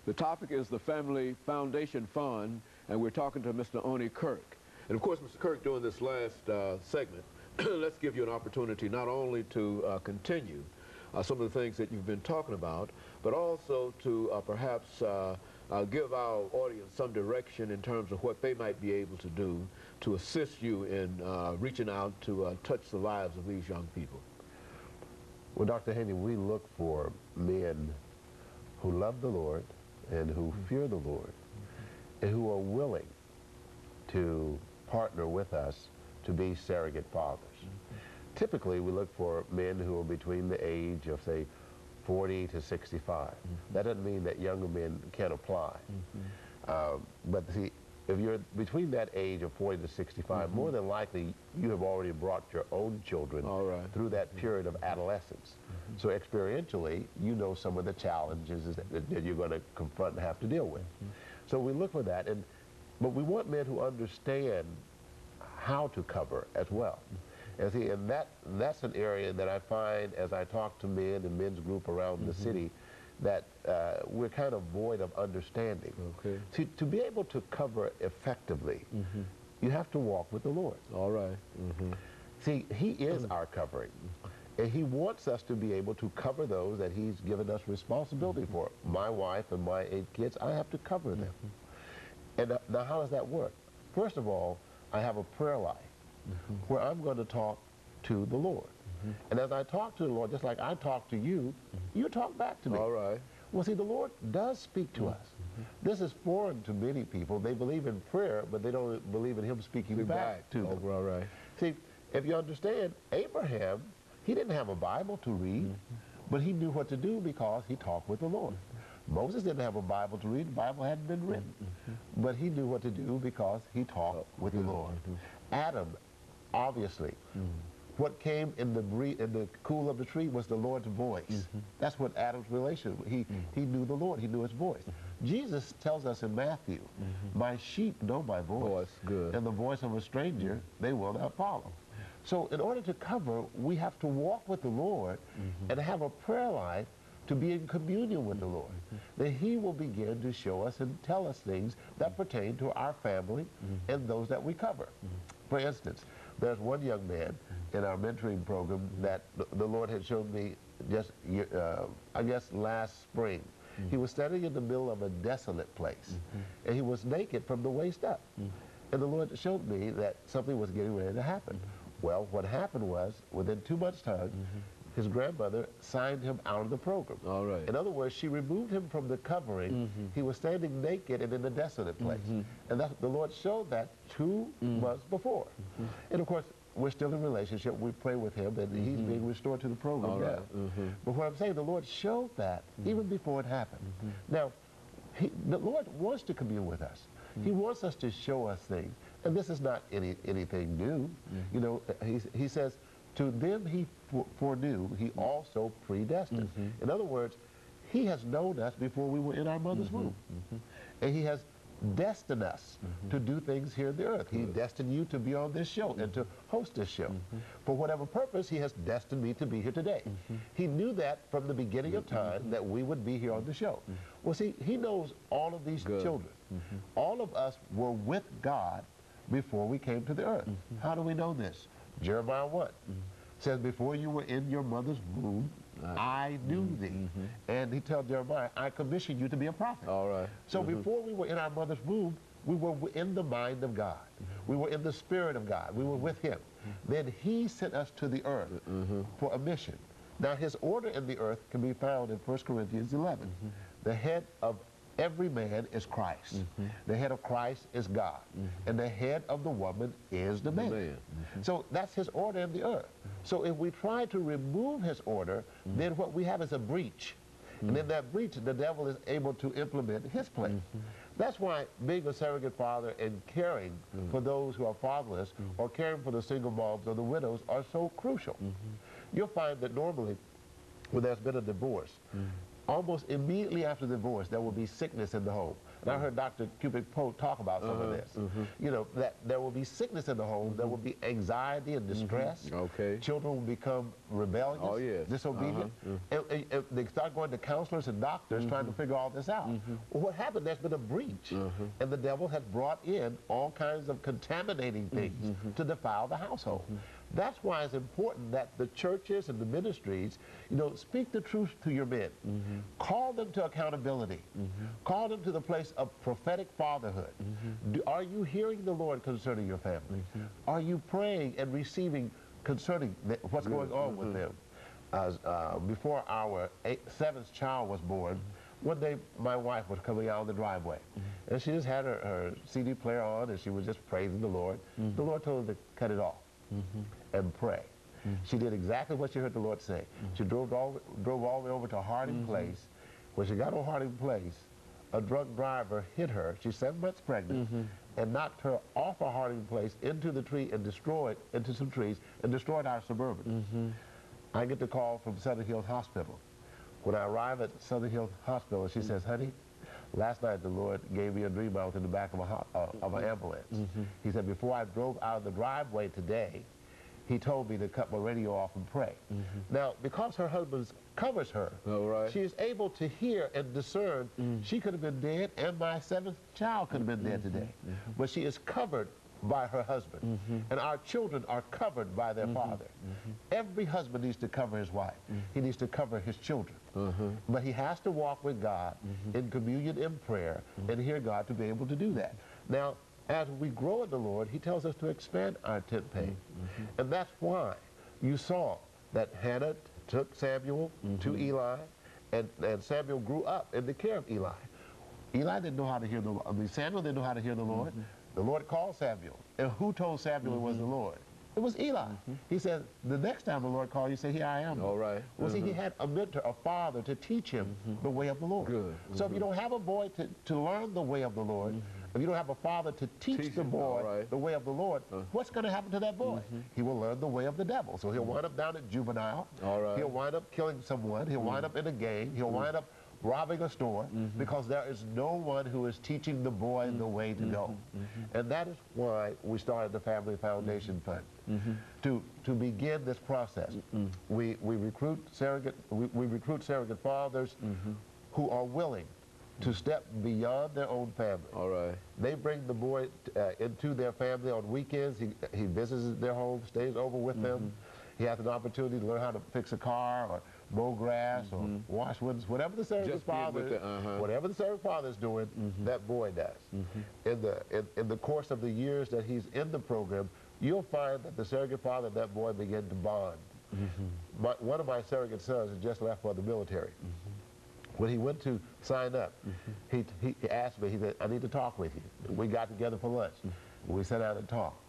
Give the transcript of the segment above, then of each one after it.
The topic is the Family Foundation Fund, and we're talking to Mr. OKirk. And of course, Mr. Kirk, during this last segment, let's give you an opportunity not only to continue some of the things that you've been talking about, but also to perhaps give our audience some direction in terms of what they might be able to do to assist you in reaching out to touch the lives of these young people. Well, Dr. Haney, we look for men who love the Lord and who fear the Lord and who are willing to partner with us to be surrogate fathers. Typically, we look for men who are between the age of, say, 40 to 65. That doesn't mean that younger men can't apply. But see, if you're between that age of 40 to 65, more than likely you have already brought your own children through that period of adolescence. So experientially, you know some of the challenges that you're going to confront and have to deal with. So we look for that, but we want men who understand how to cover as well. And see, and that's an area that I find as I talk to men and men's group around the city that we're kind of void of understanding. To be able to cover effectively, you have to walk with the Lord. See, He is our covering. And He wants us to be able to cover those that He's given us responsibility for. My wife and my 8 kids, I have to cover them. And now how does that work? First of all, I have a prayer life where I'm going to talk to the Lord. And as I talk to the Lord, just like I talk to you, you talk back to me. Well, see, the Lord does speak to us. This is foreign to many people. They believe in prayer, but they don't believe in Him speaking back to them. See, if you understand, Abraham, he didn't have a Bible to read, but he knew what to do because he talked with the Lord. Moses didn't have a Bible to read. The Bible hadn't been written. But he knew what to do because he talked with the Lord. Adam, obviously, what came in the cool of the tree was the Lord's voice. That's what Adam's relation. He knew the Lord. He knew His voice. Jesus tells us in Matthew, "My sheep know my voice, and the voice of a stranger they will not follow." So in order to cover, we have to walk with the Lord and have a prayer life to be in communion with the Lord. That He will begin to show us and tell us things that pertain to our family and those that we cover. For instance, there's one young man in our mentoring program that the Lord had shown me just, I guess, last spring. He was standing in the middle of a desolate place, and he was naked from the waist up. And the Lord showed me that something was getting ready to happen. Well, what happened was, within 2 months' time, his grandmother signed him out of the program. In other words, she removed him from the covering. He was standing naked and in a desolate place. And the Lord showed that 2 months before. And of course, we're still in a relationship. We pray with him, and he's being restored to the program now. But what I'm saying, the Lord showed that even before it happened. Now, the Lord wants to commune with us. He wants us to show us things. And this is not anything new. You know, he says, to them He foreknew, He also predestined. In other words, He has known us before we were in our mother's womb. And He has destined us to do things here on the earth. He destined you to be on this show and to host this show. For whatever purpose, He has destined me to be here today. He knew that from the beginning of time that we would be here on the show. Well, see, He knows all of these children. All of us were with God before we came to the earth. How do we know this? Jeremiah 1 says, before you were in your mother's womb, I knew thee. And He tells Jeremiah, I commissioned you to be a prophet. So before we were in our mother's womb, we were in the mind of God. We were in the Spirit of God. We were with Him. Then He sent us to the earth for a mission. Now His order in the earth can be found in 1 Corinthians 11. The head of every man is Christ. The head of Christ is God. And the head of the woman is the man. So that's His order in the earth. So if we try to remove His order, then what we have is a breach. And in that breach, the devil is able to implement his plan. That's why being a surrogate father and caring for those who are fatherless or caring for the single moms or the widows are so crucial. You'll find that normally when there's been a divorce, almost immediately after the divorce, there will be sickness in the home. And I heard Dr. Kubic-Poe talk about some of this. You know, that there will be sickness in the home, there will be anxiety and distress. Okay. Children will become rebellious, disobedient. And they start going to counselors and doctors trying to figure all this out. Well, what happened? There's been a breach. And the devil has brought in all kinds of contaminating things to defile the household. That's why it's important that the churches and the ministries, you know, speak the truth to your men. Call them to accountability. Call them to the place of prophetic fatherhood. Are you hearing the Lord concerning your family? Are you praying and receiving concerning what's going on with them? Before our seventh child was born, one day my wife was coming out on the driveway, and she just had her CD player on, and she was just praising the Lord. The Lord told her to cut it off and pray. She did exactly what she heard the Lord say. She drove all the way over to Harding Place. When she got on Harding Place, a drunk driver hit her. She's 7 months pregnant, and knocked her off of Harding Place into the tree and into some trees and destroyed our Suburban. I get the call from Southern Hills Hospital. When I arrive at Southern Hills Hospital, she says, "Honey, last night the Lord gave me a dream I was in the back of an ambulance." He said, "Before I drove out of the driveway today, he told me to cut my radio off and pray." Now, because her husband covers her, she is able to hear and discern she could have been dead, and my seventh child could have been dead today. But she is covered by her husband, and our children are covered by their father. Every husband needs to cover his wife. He needs to cover his children. But he has to walk with God in communion, in prayer, and hear God to be able to do that. Now, as we grow in the Lord, he tells us to expand our tent peg. And that's why you saw that Hannah took Samuel to Eli, and Samuel grew up in the care of Eli. Eli didn't know how to hear the Lord. I mean, Samuel didn't know how to hear the Lord. The Lord called Samuel. And who told Samuel it was the Lord? It was Eli. He said, the next time the Lord called you, say, "Here I am." All right. Well, see, he had a mentor, a father, to teach him the way of the Lord. Good. So if you don't have a boy to learn the way of the Lord, if you don't have a father to teach the boy the way of the Lord, what's going to happen to that boy? He will learn the way of the devil. So he'll wind up down at juvenile. He'll wind up killing someone. He'll wind up in a gang. He'll wind up robbing a store, because there is no one who is teaching the boy the way to go. And that is why we started the Family Foundation Fund, to begin this process. We recruit surrogate fathers who are willing to step beyond their own family. They bring the boy into their family on weekends. He visits their home, stays over with them. He has an opportunity to learn how to fix a car or mow grass or wash windows, whatever the surrogate father is doing, that boy does. In the course of the years that he's in the program, you'll find that the surrogate father and that boy begin to bond. One of my surrogate sons has just left for the military. When he went to sign up, he asked me, he said, "I need to talk with you." We got together for lunch. We sat down and talked.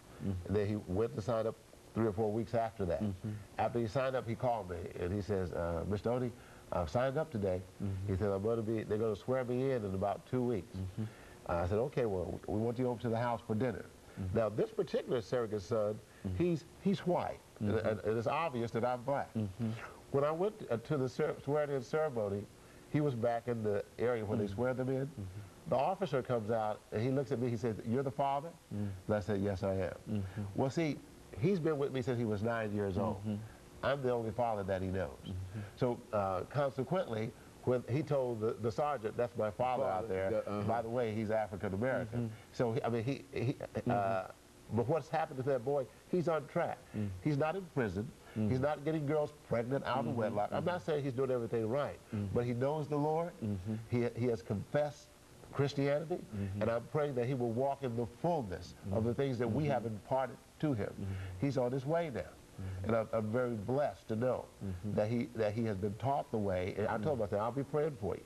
And then he went to sign up 3 or 4 weeks after that. After he signed up, he called me and he says, "Mr. Odie, I've signed up today." He said, they're going to swear me in about 2 weeks. I said, "Okay, well, we want you over to the house for dinner." Now, this particular surrogate son, he's white, and it's obvious that I'm black. When I went to the swearing-in ceremony, he was back in the area where they swear them in. The officer comes out and he looks at me, he says, "You're the father?" And I said, "Yes, I am." Well, see, he's been with me since he was 9 years old. I'm the only father that he knows. So consequently, when he told the sergeant, "That's my father out there," by the way, he's African American. So, I mean, but what's happened to that boy, he's on track. He's not in prison. He's not getting girls pregnant out of wedlock. I'm not saying he's doing everything right, but he knows the Lord. He has confessed Christianity, and I'm praying that he will walk in the fullness of the things that we have imparted to him. He's on his way now. And I'm very blessed to know that he has been taught the way. And I told him, I said, "I'll be praying for you."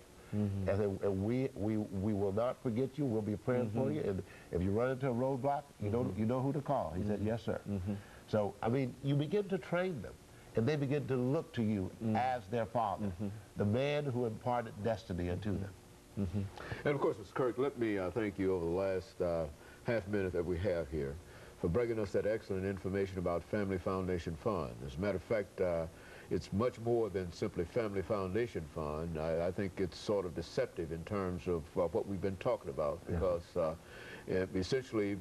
And we will not forget you. We'll be praying for you. And if you run into a roadblock, you know who to call. He said, "Yes, sir." So, I mean, you begin to train them, and they begin to look to you as their father, the man who imparted destiny unto them. And of course, Mr. Kirk, let me thank you over the last half minute that we have here for bringing us that excellent information about Family Foundation Fund. As a matter of fact, it's much more than simply Family Foundation Fund. I think it's sort of deceptive in terms of what we've been talking about, because essentially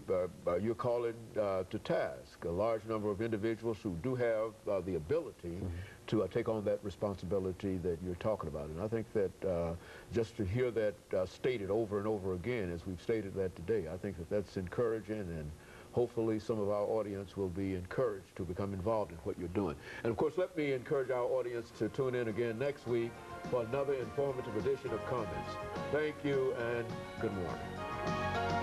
you're calling to task a large number of individuals who do have the ability to take on that responsibility that you're talking about. And I think that just to hear that stated over and over again, as we've stated that today, I think that that's encouraging, and hopefully some of our audience will be encouraged to become involved in what you're doing. And of course, let me encourage our audience to tune in again next week for another informative edition of Comments. Thank you and good morning.